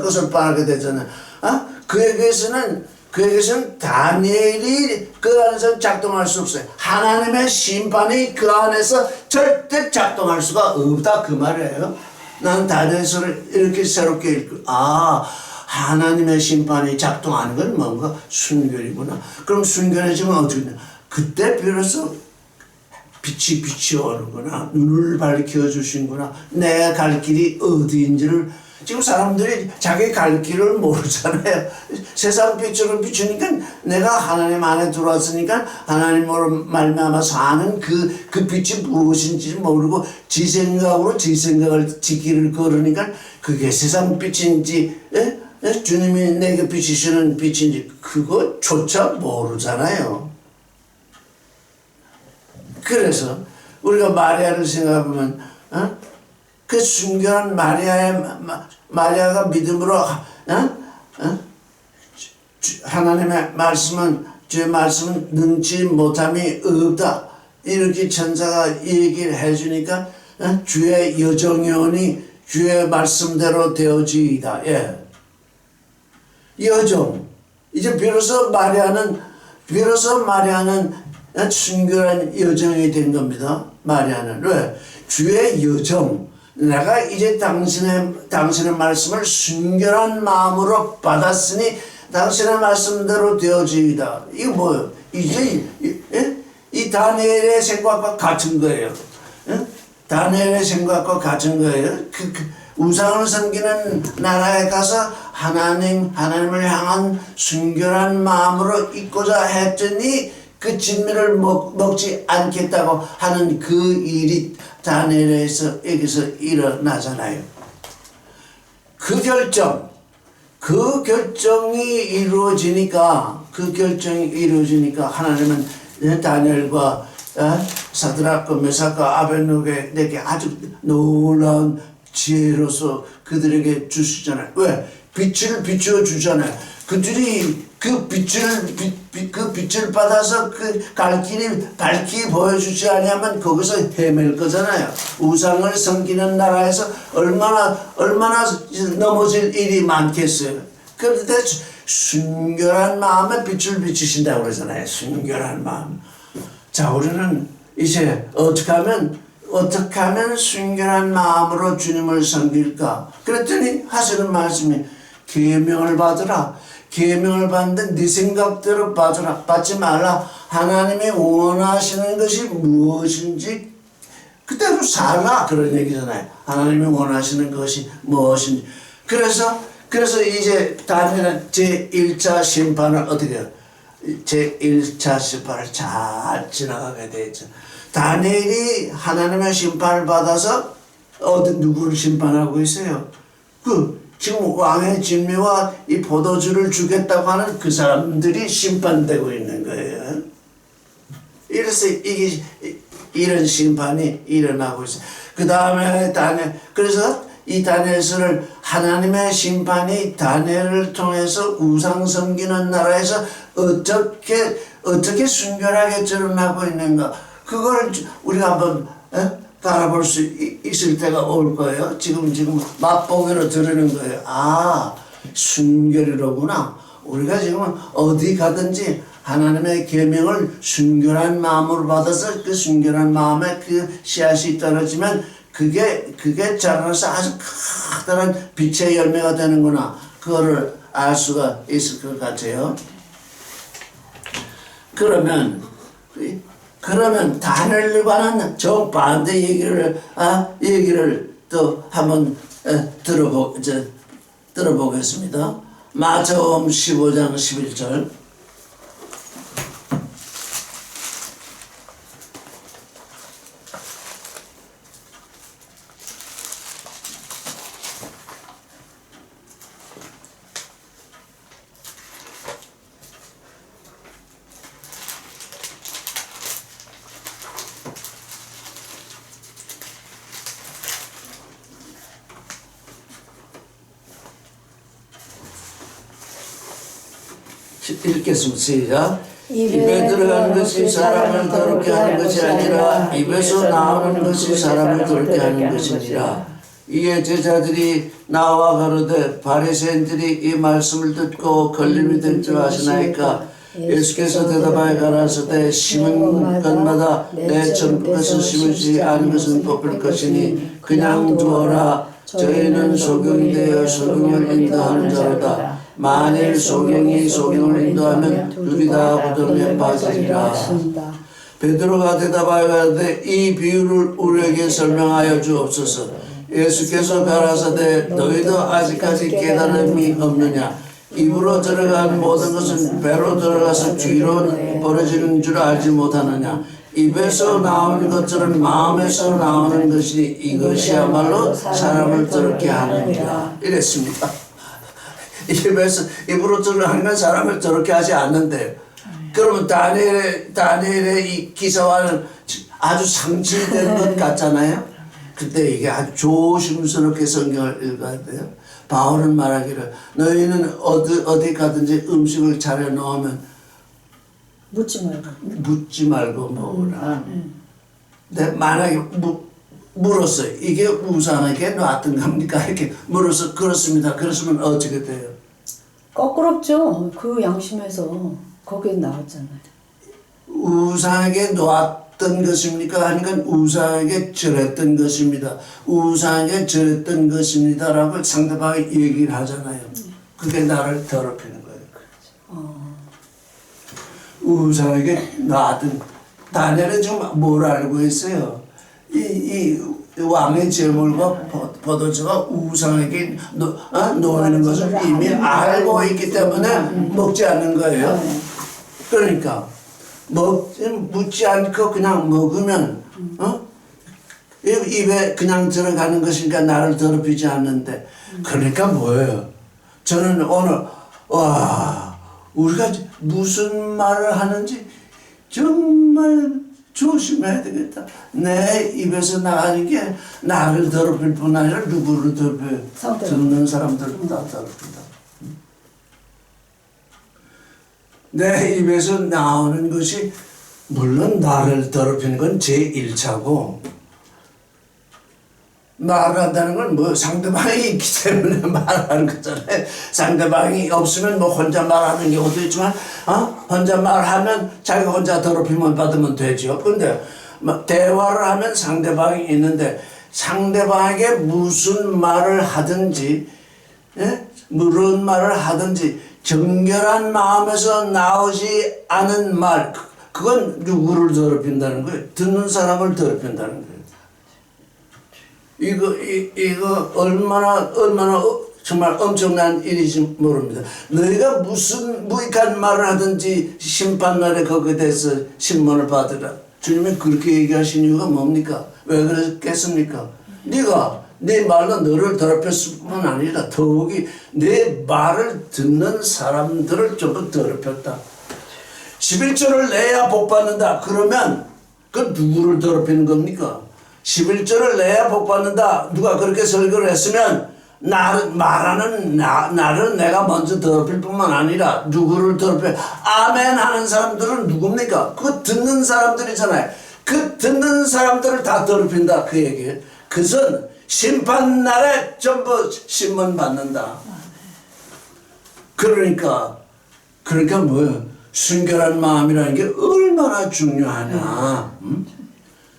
것을 바라게 되잖아요. 그에게서는 다니엘이 그 안에서 작동할 수 없어요. 하나님의 심판이 그 안에서 절대 작동할 수가 없다 그 말이에요. 난 다니엘서를 이렇게 새롭게 읽고 하나님의 심판이 작동하는 건 뭔가 순결이구나. 그럼 순결해지면 어떻게 되냐. 그때 비로소 빛이 오는구나. 눈을 밝혀주신구나. 내가 갈 길이 어디인지를. 지금 사람들이 자기 갈 길을 모르잖아요. 세상 빛으로 비추니까 내가 하나님 안에 들어왔으니까 하나님으로 말미암아 사는 그 빛이 무엇인지 모르고 지 생각으로 지 길을 걸으니까 그게 세상 빛인지 주님이 내게 비치시는 빛인지 그거조차 모르잖아요. 그래서 우리가 마리아를 생각하면 그 순결한 마리아가 믿음으로 하나님의 말씀은 주의 말씀은 능치 못함이 없다 이렇게 천사가 얘기를 해주니까 주의 여정연이 주의 말씀대로 되어지이다. 여정 이제 비로소 마리아는 순결한 여정이 된 겁니다. 마리아는 왜? 주의 여정. 내가 이제 당신의 말씀을 순결한 마음으로 받았으니 당신의 말씀대로 되어지이다. 이거 뭐예요? 이제 이 다니엘의 생각과 같은 거예요. 다니엘의 생각과 같은 거예요. 우상을 섬기는 나라에 가서 하나님을 향한 순결한 마음으로 있고자 했더니 그 진미를 먹지 않겠다고 하는 그 일이 다니엘에게서 일어나잖아요. 그 결정이 이루어지니까 하나님은 다니엘과 사드락과 메삭과 아벳네고에게 아주 놀라운 지혜로서 그들에게 주시잖아요. 왜? 빛을 비추어 주잖아요. 그들이 그 빛을 받아서 그 갈 길이 밝히 보여주지 않으면 거기서 헤맬 거잖아요. 우상을 섬기는 나라에서 얼마나 넘어질 일이 많겠어요. 그런데 순결한 마음에 빛을 비추신다고 그러잖아요. 순결한 마음. 자, 우리는 이제 어떻게 하면 순결한 마음으로 주님을 섬길까? 그랬더니 하시는 말씀이 계명을 받으라. 계명을 받는데 네 생각대로 받지 말라. 하나님이 원하시는 것이 무엇인지 그대로 살라. 그런 얘기잖아요. 하나님이 원하시는 것이 무엇인지. 그래서 이제 다니엘은 제1차 심판을 어떻게 해요? 제1차 심판을 잘 지나가게 되죠. 다니엘이 하나님의 심판을 받아서 누구를 심판하고 있어요? 지금 왕의 진미와 이 포도주를 주겠다고 하는 그 사람들이 심판되고 있는 거예요. 이래서 이런 심판이 일어나고 있어요. 그 다음에 그래서 이 다니엘서를 하나님의 심판이 다니엘을 통해서 우상 섬기는 나라에서 어떻게 순결하게 드러나고 있는가, 그걸 우리가 한번 바라볼 수 있을 때가 올 거예요. 지금 맛보기로 들으는 거예요. 아, 순결이로구나. 우리가 지금 어디 가든지 하나님의 계명을 순결한 마음으로 받아서 그 순결한 마음에 그 씨앗이 떨어지면 그게 자라나서 아주 커다란 빛의 열매가 되는구나. 그거를 알 수가 있을 것 같아요. 그러면 다니엘에 관한 정반대 얘기를 또 한번 들어보겠습니다. 마태복음 15장 11절. 읽겠습니다. 시작. 입에 들어가는 것이 사람을 더럽게 하는 것이 아니라 입에서 나오는 것이 사람을 더럽게 하는 것이니라. 이에 제자들이 나와 가로되 바리새인들이 이 말씀을 듣고 걸림이 될 줄 아시나이까. 예수께서 대답하여 가라사대 심은 것마다 내 전부에서 심으지 않은 것은 뽑힐 것이니 그냥 두어라. 저희는 소경이 되어 소경을 인도하는 자로다. 만일 소경이 소경을 인도하면 둘이 다 무덤에 빠지리라. 베드로가 대답하여 가로되 이 비유를 우리에게 설명하여 주옵소서. 예수께서 가라사대 너희도 아직까지 깨달음이 없느냐. 입으로 들어간 모든 것은 배로 들어가서 뒤로 벌어지는 줄 알지 못하느냐. 입에서 나오는 것처럼 마음에서 나오는 것이 이것이야말로 사람을 더럽게 하느니라. 이랬습니다. 입으로 들어가는 건 사람을 더럽게 하지 않는데, 그러면 다니엘의 이 기사와는 아주 상징된 것 같잖아요. 그때 이게 아주 조심스럽게 성경을 읽어야 돼요. 바울은 말하기를 너희는 어디 가든지 음식을 차려 놓으면 묻지 말고 먹으라. 근데 만약에 물었어요. 이게 우상에게 놨던 겁니까? 이렇게 물어서 그렇습니다. 그랬으면 어떻게 돼요? 거꾸럽죠. 그 양심에서 거기에 나왔잖아요. 우상에게 놓았던 것입니까? 하니까 우상에게 절했던 것입니다. 우상에게 절했던 것입니다라고 상대방이 얘기를 하잖아요. 그게 나를 더럽히는 거예요. 우상에게 놔둔. 다니엘은 지금 뭘 알고 있어요? 이 왕의 제물과 포도주가 우상에게 놓이는 것을 이미 알고 있기 때문에 먹지 않는 거예요. 그러니까 묻지 않고 그냥 먹으면 입에 그냥 들어가는 것이니까 나를 더럽히지 않는데, 그러니까 뭐예요? 저는 오늘 우리가 무슨 말을 하는지 정말 조심해야 되겠다. 내 입에서 나가는 게 나를 더럽힐 뿐 아니라 누구를 더럽혀요? 듣는 사람들을 다 더럽힌다. 내 입에서 나오는 것이 물론 나를 더럽히는 건 제1차고, 말한다는 건 뭐 상대방이 있기 때문에 말하는 거잖아요. 상대방이 없으면 뭐 혼자 말하는 경우도 있지만 혼자 말하면 자기가 혼자 더럽힘을 받으면 되죠. 근데 대화를 하면 상대방이 있는데 상대방에게 무슨 말을 하든지 무슨 말을 하든지 정결한 마음에서 나오지 않은 말, 그건 누구를 더럽힌다는 거예요? 듣는 사람을 더럽힌다는 거예요. 이거 얼마나 정말 엄청난 일인지 모릅니다. 너희가 무슨 무익한 말을 하든지 심판날에 거기에 대해서 신문을 받으라. 주님이 그렇게 얘기하신 이유가 뭡니까? 왜 그랬겠습니까? 네가 내 말로 너를 더럽혔을 뿐만 아니라 더욱이 내 말을 듣는 사람들을 전부 더럽혔다. 11조를 내야 복받는다. 그러면 그 누구를 더럽히는 겁니까? 11조를 내야 복받는다. 누가 그렇게 설교를 했으면 나를 내가 먼저 더럽힐 뿐만 아니라 누구를 더럽혀? 아멘 하는 사람들은 누굽니까? 그 듣는 사람들이잖아요. 그 듣는 사람들을 다 더럽힌다. 그 얘기예요. 그것은 심판날에 전부 신문 받는다. 그러니까 뭐예요? 순결한 마음이라는 게 얼마나 중요하냐.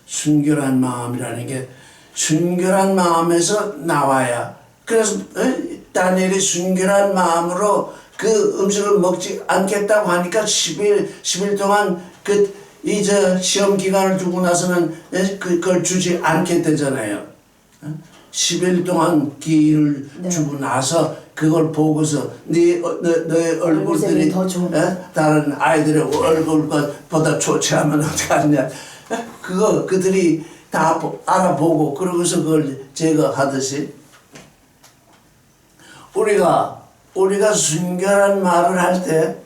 순결한 마음이라는 게 순결한 마음에서 나와야. 그래서 다니엘이 순결한 마음으로 그 음식을 먹지 않겠다고 하니까 10일 동안 이제 시험 기간을 두고 나서는 그걸 주지 않게 되잖아요. 10일 동안 기회를 주고 나서 그걸 보고서 너의 얼굴들이 다른 아이들의 얼굴보다 좋지 않으면 어떡하냐. 그들이 다 알아보고 그러고서 그걸 제거하듯이 우리가 순결한 말을 할 때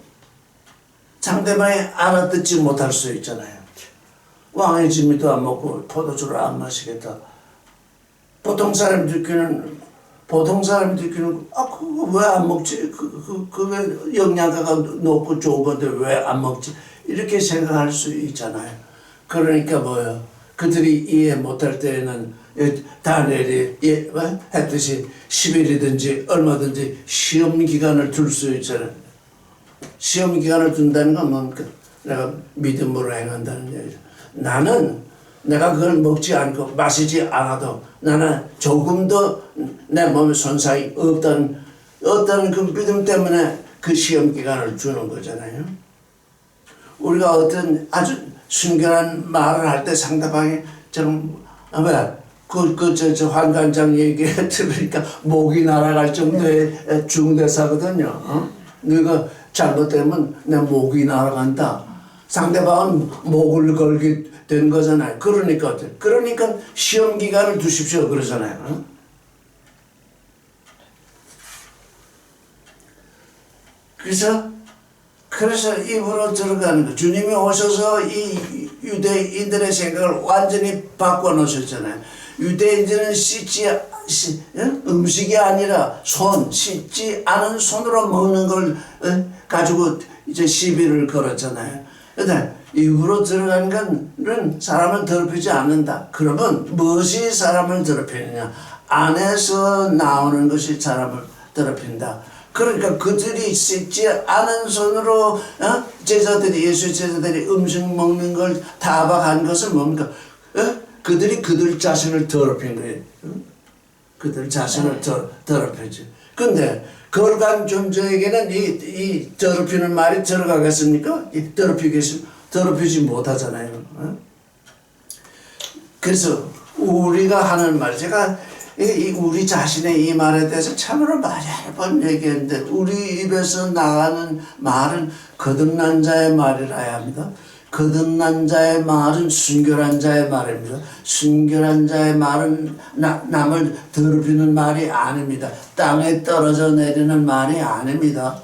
상대방이 알아듣지 못할 수 있잖아요. 왕의 진미도 안 먹고 포도주를 안 마시겠다. 보통 사람이 듣기는 그거 왜 안 먹지? 그게 영양가가 높고 좋은 건데 왜 안 먹지? 이렇게 생각할 수 있잖아요. 그러니까 뭐예요? 그들이 이해 못할 때에는 다니엘이 했듯이 10일이든지 얼마든지 시험 기간을 둘 수 있잖아요. 시험 기간을 둔다는 건 뭡니까? 내가 믿음으로 행한다는 얘기죠. 나는 내가 그걸 먹지 않고 마시지 않아도 나는 조금도 내 몸에 손상이 없다는 그 믿음 때문에 그 시험 기간을 주는 거잖아요. 우리가 어떤 아주 순결한 말을 할 때 상대방이 저 환관장 얘기 들으니까 목이 날아갈 정도의 중대사거든요. 너가 잘못되면 내 목이 날아간다. 상대방은 목을 걸게 된 거잖아요. 그러니까 시험 기간을 두십시오 그러잖아요. 그래서 입으로 들어가는 거. 주님이 오셔서 이 유대인들의 생각을 완전히 바꿔놓으셨잖아요. 유대인들은 음식이 아니라 씻지 않은 손으로 먹는 걸 가지고 이제 시비를 걸었잖아요. 근데 입으로 들어가는 건 사람을 더럽히지 않는다. 그러면 무엇이 사람을 더럽히느냐? 안에서 나오는 것이 사람을 더럽힌다. 그러니까 그들이 씻지 않은 손으로 제자들이 예수 제자들이 음식 먹는 걸 타박한 것은 뭡니까? 그들이 그들 자신을 더럽힌 거예요. 그들 자신을 더럽혔지. 근데 거룩한 존재에게는 이 더럽히는 말이 들어가겠습니까? 더럽히지 못하잖아요. 그래서 우리가 하는 말, 제가 우리 자신의 이 말에 대해서 참으로 많이 번 얘기했는데, 우리 입에서 나가는 말은 거듭난 자의 말이라야 합니다. 거듭난 자의 말은 순결한 자의 말입니다. 순결한 자의 말은 남을 더럽히는 말이 아닙니다. 땅에 떨어져 내리는 말이 아닙니다.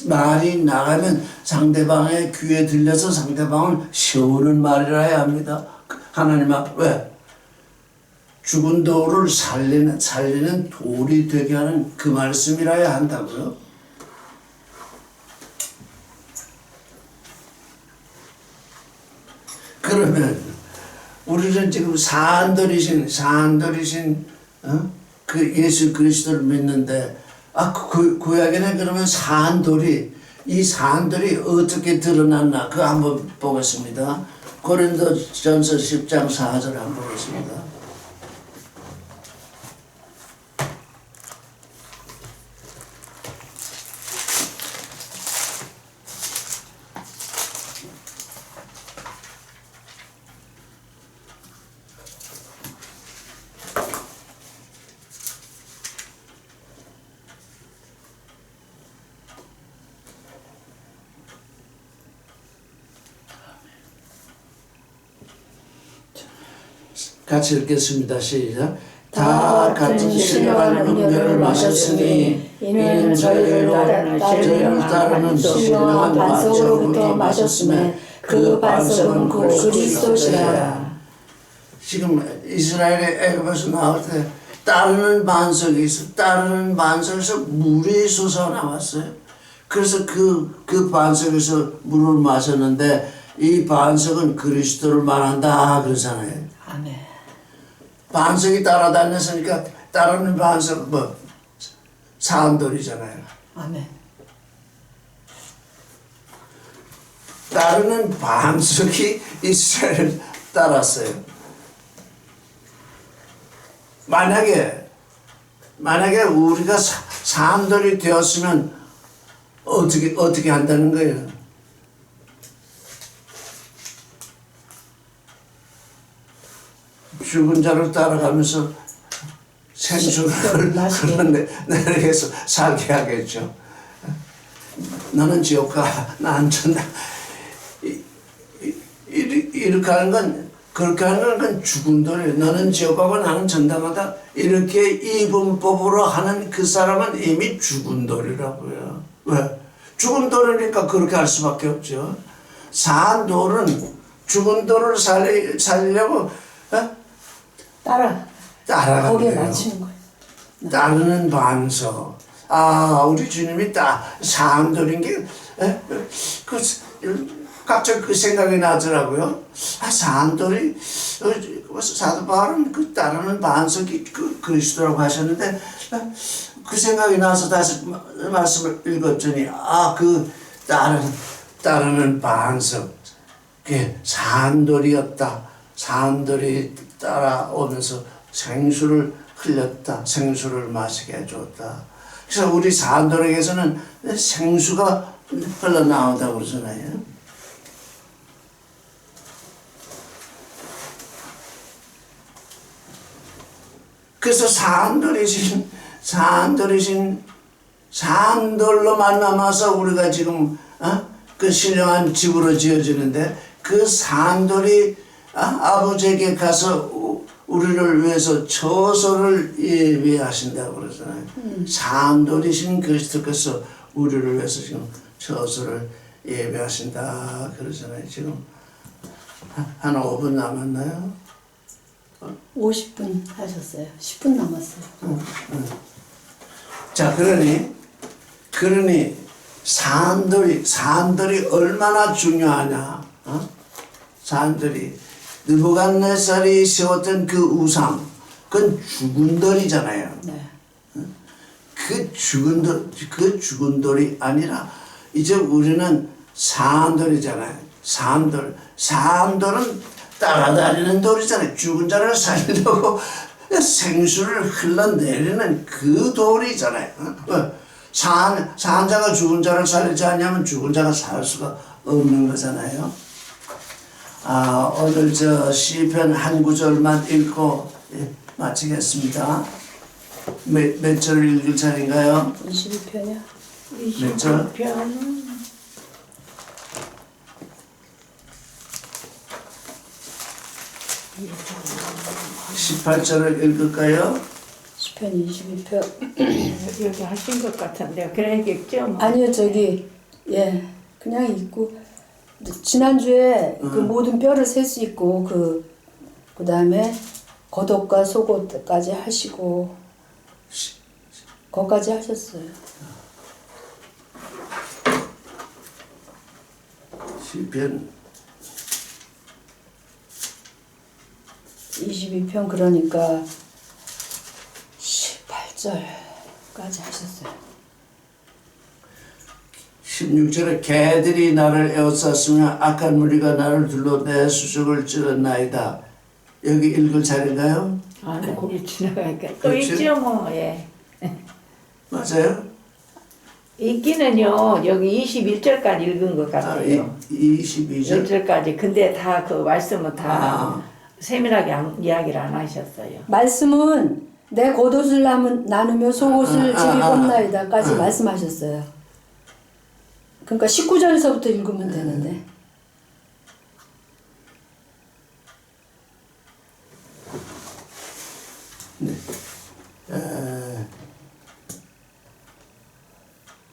말이 나가면 상대방의 귀에 들려서 상대방을 세우는 말이라야 합니다. 하나님 앞, 왜? 죽은 돌을 살리는 돌이 되게 하는 그 말씀이라야 한다고요. 그러면 우리는 지금 산돌이신 그 예수 그리스도를 믿는데, 구약에는 그러면 이 산돌이 어떻게 드러났나 그거 한번 보겠습니다. 고린도전서 10장 4절 한번 보겠습니다. 같이 읽겠습니다. 시작. 다 같은 신령한 음료를 마셨으니 이는 저희를 따르는 신령한 반석으로부터 마셨음에 그 반석은 곧 그리스도시라. 지금 이스라엘의 애굽에서 나올 때 따르는 반석이 있어. 따르는 반석에서 물이 솟아나왔어요. 그래서 그 반석에서 물을 마셨는데, 이 반석은 그리스도를 말한다 그러잖아요. 아멘. 반석이 따라다녔으니까 따르는 반석 산돌이잖아요. 아멘. 따르는 반석이 이스라엘을 따랐어요. 만약에 우리가 산돌이 되었으면 어떻게 한다는 거예요? 죽은 자를 따라가면서 생수를 내려서 살게 하겠죠. 너는 지옥 가, 나는 천당. 이렇게 하는 건, 그렇게 하는 건 죽은 돌이에요. 너는 지옥 가고 나는 천당하다. 이렇게 이분법으로 하는 그 사람은 이미 죽은 돌이라고요. 왜? 죽은 돌이니까 그렇게 할 수밖에 없죠. 산 돌은 죽은 돌을 살리려고 따라가는 거기에 거예요. 맞추는 거예요. 따르는 반석. 우리 주님이 산돌인 게, 갑자기 그 생각이 나더라고요. 산돌이, 사도 바울은 그 따르는 반석이 그리스도라고 하셨는데, 그 생각이 나서 다시 말씀을 읽었더니, 그 따르는 반석, 그게 산돌이었다. 산돌이 따라오면서 생수를 흘렸다. 생수를 마시게 해줬다. 그래서 우리 산돌에게서는 생수가 흘러나온다고 그러잖아요. 그래서 산돌로 만나서 우리가 지금 그 신령한 집으로 지어지는데, 그 산돌이 아버지에게 가서 우리를 위해서 처소를 예비하신다고 그러잖아요. 산돌이신 그리스도께서 우리를 위해서 지금 처소를 예비하신다 그러잖아요. 지금 한 5분 남았나요? 50분 하셨어요. 10분 남았어요. 자, 그러니 산돌이 얼마나 중요하냐? 산돌이 느부갓네살이 세웠던 그 우상, 그건 죽은 돌이잖아요. 네. 그 죽은 돌이 아니라 이제 우리는 산돌이잖아요. 산돌은 따라다니는 돌이잖아요. 죽은 자를 살리려고 생수를 흘러내리는 그 돌이잖아요. 산자가 죽은 자를 살리지 않으면 죽은 자가 살 수가 없는 거잖아요. 오늘 저 시편 한 구절만 읽고 마치겠습니다. 몇 절을 읽을 차례인가요? 22편이야. 몇 절? 22편 18절을 읽을까요? 시편 22편. 여기 하신 것 같은데 그래야겠죠? 뭐. 아니요, 저기, 예, 그냥 읽고. 지난주에 그 모든 뼈를 셀 수 있고, 그 다음에 겉옷과 속옷까지 하시고, 거기까지 하셨어요. 시편 22편 그러니까 18절까지 하셨어요. 16절에 개들이 나를 에워쌌으며 악한 무리가 나를 둘러 내 수족을 찌렀나이다. 여기 읽을 차례인가요? 아, 거기 지나가니까 또 그렇죠? 있죠 뭐. 예. 맞아요? 있기는요 여기 21절까지 읽은 것 같아요. 22절. 1절까지. 근데 다 그 말씀은 다 아. 세밀하게 이야기를 안 하셨어요. 말씀은 내 겉옷을 나누며 속옷을 집이 뽑나이다까지 말씀하셨어요. 그러니까 19절에서부터 읽으면 되는데.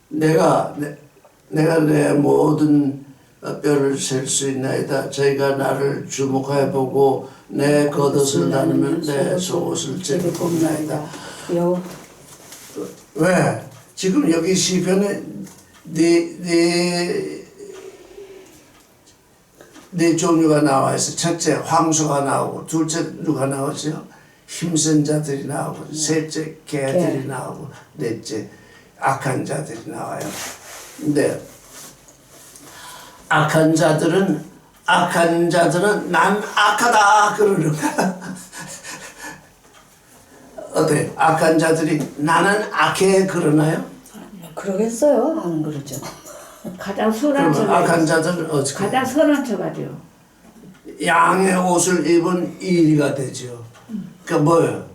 내가 내 모든 뼈를 셀 수 있나이다. 저희가 나를 주목하여 보고 내 겉옷을 나누면 내 속옷을 제게 뽑나이다. 요 왜? 지금 여기 시편에 네 종류가 나와 있어. 첫째 황소가 나오고, 둘째 누가 나오죠? 힘센 자들이 나오고, 셋째 개들이 나오고, 넷째 악한 자들이 나와요. 근데 악한 자들은 난 악하다 그러는 거야. 어때? 악한 자들이 나는 악해 그러나요? 그러겠어요. 안 그러죠. 가장 선한 그러면 처가 악한 자들은 어떻게? 가장 선한 처가죠. 양의 옷을 입은 이리가 되죠. 그러니까 뭐예요?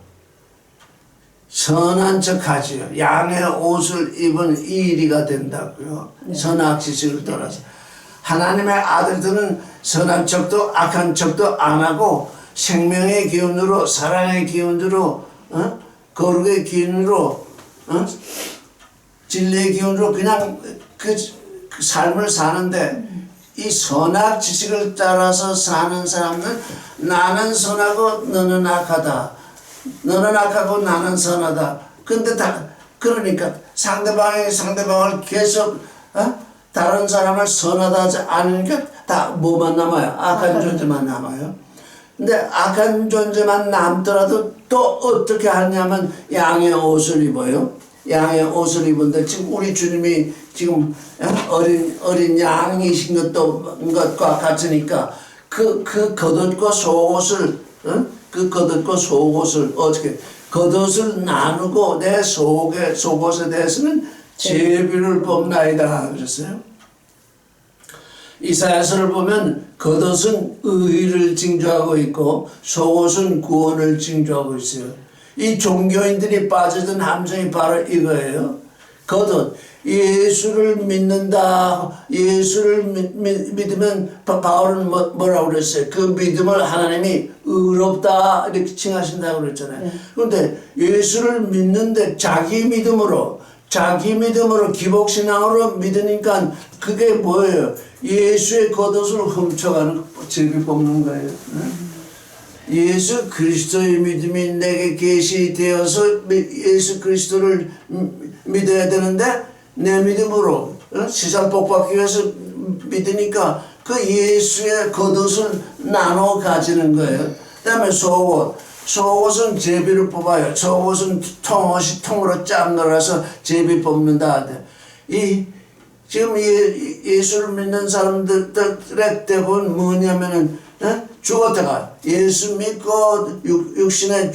선한 척하지요. 양의 옷을 입은 이리가 된다고요. 선악 지식을 떠나서 하나님의 아들들은 선한 척도 악한 척도 안 하고 생명의 기운으로, 사랑의 기운으로, 거룩의 기운으로, 진리의 기운으로 그냥 그 삶을 사는데, 이 선악 지식을 따라서 사는 사람은 나는 선하고 너는 악하다. 너는 악하고 나는 선하다. 근데 그러니까 상대방을 계속 다른 사람을 선하다 하지 않으니까 다 뭐만 남아요? 악한 존재만 남아요. 근데 악한 존재만 남더라도 또 어떻게 하냐면 양의 옷을 입어요. 양의 옷을 입은데 지금 우리 주님이 지금 어린 양이신 것과 같으니까 그 겉옷과 속옷을 어떻게 겉옷을 나누고 내 속옷에 대해서는 제비를 뽑나이다 그랬어요. 이사야서를 보면 겉옷은 의를 징조하고 있고 속옷은 구원을 징조하고 있어요. 이 종교인들이 빠져든 함정이 바로 이거예요. 겉옷, 예수를 믿는다. 예수를 믿으면 바울은 뭐라고 그랬어요? 그 믿음을 하나님이 의롭다 이렇게 칭하신다고 그랬잖아요. 그런데 예수를 믿는데 자기 믿음으로 기복신앙으로 믿으니까 그게 뭐예요? 예수의 겉옷을 훔쳐가는 제비 뽑는 거예요. 예수 그리스도의 믿음이 내게 계시되어서 예수 그리스도를 믿어야 되는데 내 믿음으로 세상 복받기 위해서 믿으니까 그 예수의 겉옷을 나눠 가지는 거예요. 그 다음에 속옷 속옷은 제비를 뽑아요. 속옷은 통으로 쫙 놀아서 제비 뽑는다. 지금 예수를 믿는 사람들의 대부분 뭐냐면은 죽었다가 예수 믿고 육신의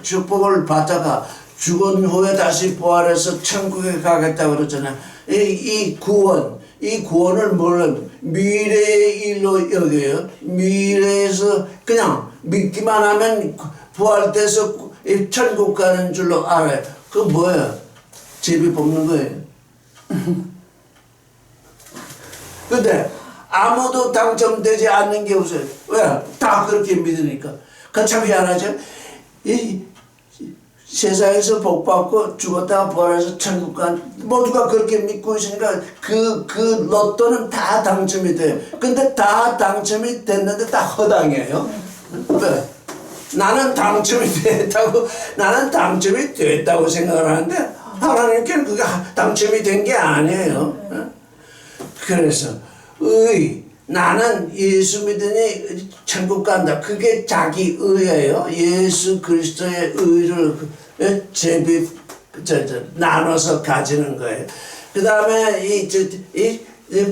축복을 받다가 죽은 후에 다시 부활해서 천국에 가겠다고 그러잖아요. 이 구원을 물론 미래의 일로 여겨요. 미래에서 그냥 믿기만 하면 부활돼서 천국 가는 줄로 알아요. 그거 뭐예요? 제비 뽑는 거예요. 근데 아무도 당첨되지 않는 게 없어요. 왜? 다 그렇게 믿으니까. 그 참 희한하죠? 이 세상에서 복받고 죽었다가 부활해서 천국 간 모두가 그렇게 믿고 있으니까 그 로또는 다 당첨이 돼요. 근데 다 당첨이 됐는데 다 허당이에요. 왜? 나는 당첨이 됐다고 생각을 하는데 하나님께는 그게 당첨이 된 게 아니에요. 그래서 나는 예수 믿으니 천국 간다. 그게 자기 의예요. 예수 그리스도의 의를 나눠서 가지는 거예요. 그 다음에 이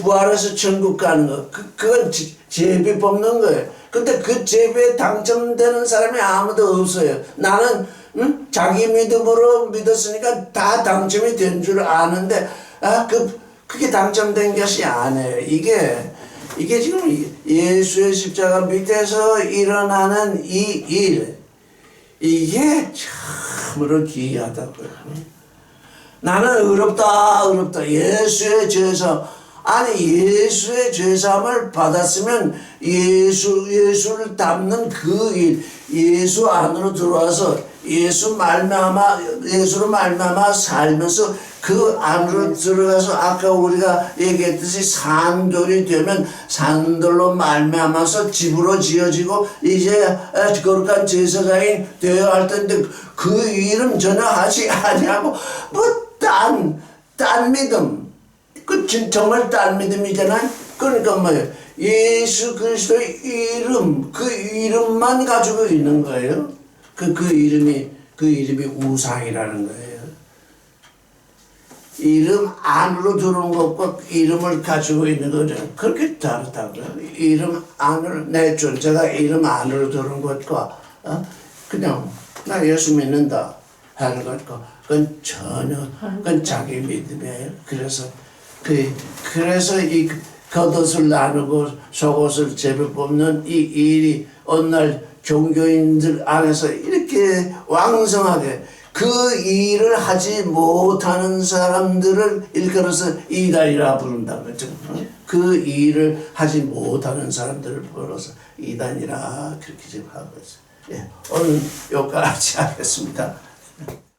부활해서 천국 가는 거. 그건 제비 뽑는 거예요. 근데 그 제비에 당첨되는 사람이 아무도 없어요. 나는 자기 믿음으로 믿었으니까 다 당첨이 된 줄 아는데 그게 당첨된 것이 아니에요. 이게 지금 예수의 십자가 밑에서 일어나는 이 일, 이게 참으로 기이하다고요. 나는 어렵다. 예수의 죄사. 아니, 예수의 죄사함을 받았으면 예수를 닮는 그 일, 예수 안으로 들어와서 예수로 말미암아 살면서 그 안으로 들어가서 아까 우리가 얘기했듯이 산돌이 되면 산돌로 말미암아서 집으로 지어지고 이제 거룩한 제사장이 되어야 할 텐데 그 일은 전혀 하지 아니하고 딴 믿음, 그 정말 딴 믿음이잖아요. 그러니까 뭐예요? 예수 그리스도의 이름, 그 이름만 가지고 있는 거예요. 그 이름이 우상이라는 거예요. 이름 안으로 들어온 것과 이름을 가지고 있는 거죠. 그렇게 다르다고요. 이름 안으로, 내 존재가 이름 안으로 들어온 것과 그냥 나 예수 믿는다 하는 것과 그건 자기 믿음이에요. 그래서 이 겉옷을 나누고 속옷을 제비 뽑는 이 일이 어느 날 종교인들 안에서 이렇게 왕성하게 그 일을 하지 못하는 사람들을 일컬어서 이단이라 부른다고 했죠. 그 일을 하지 못하는 사람들을 불러서 이단이라 그렇게 지금 하고 있어요. 오늘 여기까지 하겠습니다.